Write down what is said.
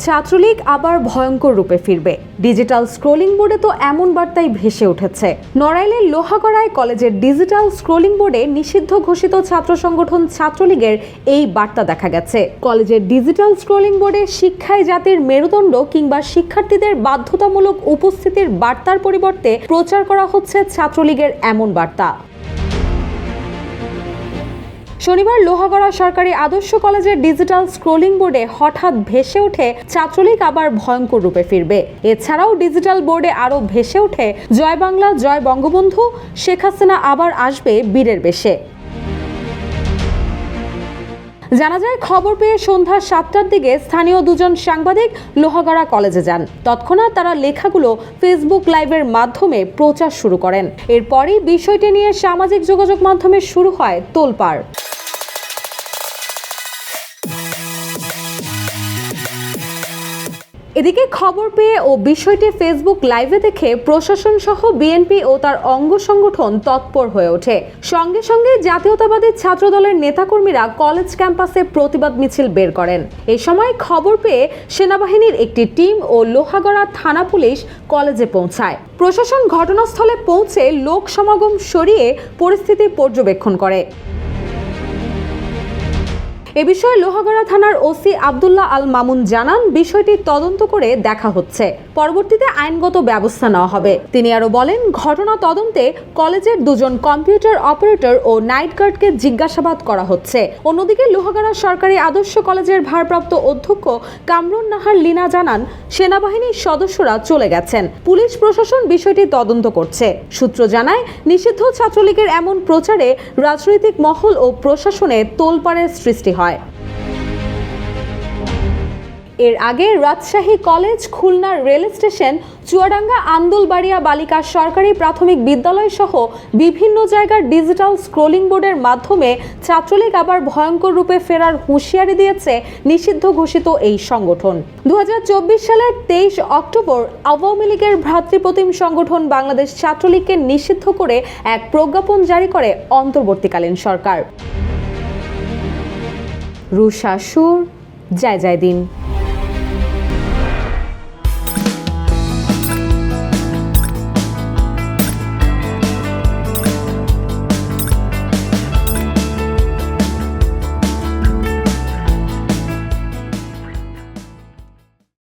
ছাত্রলীগ আবার ভয়ঙ্কর রূপে ফিরবে। ডিজিটাল স্ক্রোলিং বোর্ডে তো এমন বার্তাই ভেসে উঠেছে। নড়াইলের লোহাগড়ায় কলেজের ডিজিটাল স্ক্রোলিং বোর্ডে নিষিদ্ধ ঘোষিত ছাত্র সংগঠন ছাত্রলীগের এই বার্তা দেখা গেছে। কলেজের ডিজিটাল স্ক্রোলিং বোর্ডে শিক্ষায় জাতির মেরুদণ্ড কিংবা শিক্ষার্থীদের বাধ্যতামূলক উপস্থিতির বার্তার পরিবর্তে প্রচার করা হচ্ছে ছাত্রলীগের এমন বার্তা। শনিবার লোহাগড়া সরকারি আদর্শ কলেজের ডিজিটাল স্ক্রোলিং বোর্ডে হঠাৎ ভেসে ওঠে ছাত্রলীগ আবার ভয়ঙ্কর রূপে ফিরবে। এছাড়াও ডিজিটাল বোর্ডে আরও ভেসে ওঠে জয় বাংলা, জয় বঙ্গবন্ধু, শেখ হাসিনা আবার আসবে বীরের বেশে। জানা যায়, খবর পেয়ে সন্ধ্যা 7টার দিকে স্থানীয় দুজন সাংবাদিক লোহাগড়া কলেজে যান। তৎক্ষণাৎ তারা লেখাগুলো ফেসবুক লাইভের মাধ্যমে প্রচার শুরু করেন। এরপরই বিষয়টি নিয়ে সামাজিক যোগাযোগ মাধ্যমে শুরু হয় তোলপাড়। এদিকে খবর পেয়ে ও বিষয়টি ফেসবুক লাইভে দেখে প্রশাসন সহ বিএনপি ও তার অঙ্গ সংগঠন তৎপর হয়ে ওঠে। সঙ্গে সঙ্গে জাতীয়তাবাদী ছাত্রদলের নেতাকর্মীরা কলেজ ক্যাম্পাসে প্রতিবাদ মিছিল বের করেন। এই সময় খবর পেয়ে সেনাবাহিনীর একটি টিম ও লোহাগড়া থানা পুলিশ কলেজে পৌঁছায়। প্রশাসন ঘটনাস্থলে পৌঁছে লোক সমাগম সরিয়ে পরিস্থিতি পর্যবেক্ষণ করে। এ বিষয়ে লোহাগড়া থানার ওসি আব্দুল্লাহ আল মামুন জানান, বিষয়টি তদন্ত করে দেখা হচ্ছে, পরবর্তীতে আইনগত ব্যবস্থা নেওয়া হবে। তিনি আরো বলেন, ঘটনা তদন্তে কলেজের দুজন কম্পিউটার অপারেটর ও নাইট গার্ডকে জিজ্ঞাসাবাদ করা হচ্ছে। অন্যদিকে লোহাগড়া সরকারি আদর্শ কলেজের ভারপ্রাপ্ত অধ্যক্ষ কামরুন নাহার লিনা জানান, সেনাবাহিনীর সদস্যরা চলে গেছেন, পুলিশ প্রশাসন বিষয়টি তদন্ত করছে। সূত্র জানায়, নিষিদ্ধ ছাত্রলীগের এমন প্রচারে রাজনৈতিক মহল ও প্রশাসনে তোলপাড়ের সৃষ্টি হয়। এর আগে Rajshahi college, Khulna rail station, Chuadanga Andulbaria বালিকা সরকারি প্রাথমিক বিদ্যালয় সহ বিভিন্ন জায়গার ডিজিটাল স্ক্রোলিং বোর্ডের মাধ্যমে ছাত্রলীগ আবার ভয়ঙ্কর রূপে ফেরার হুঁশিয়ারি দিয়েছে নিষিদ্ধ ঘোষিত এই সংগঠন। 2024 সালের 23 অক্টোবর আওয়ামী লীগের ভ্রাতৃপ্রতিম সংগঠন বাংলাদেশ ছাত্রলীগকে নিষিদ্ধ করে এক প্রজ্ঞাপন জারি করে অন্তর্বর্তীকালীন সরকার। রুশা সুর, জয় জয় দিন।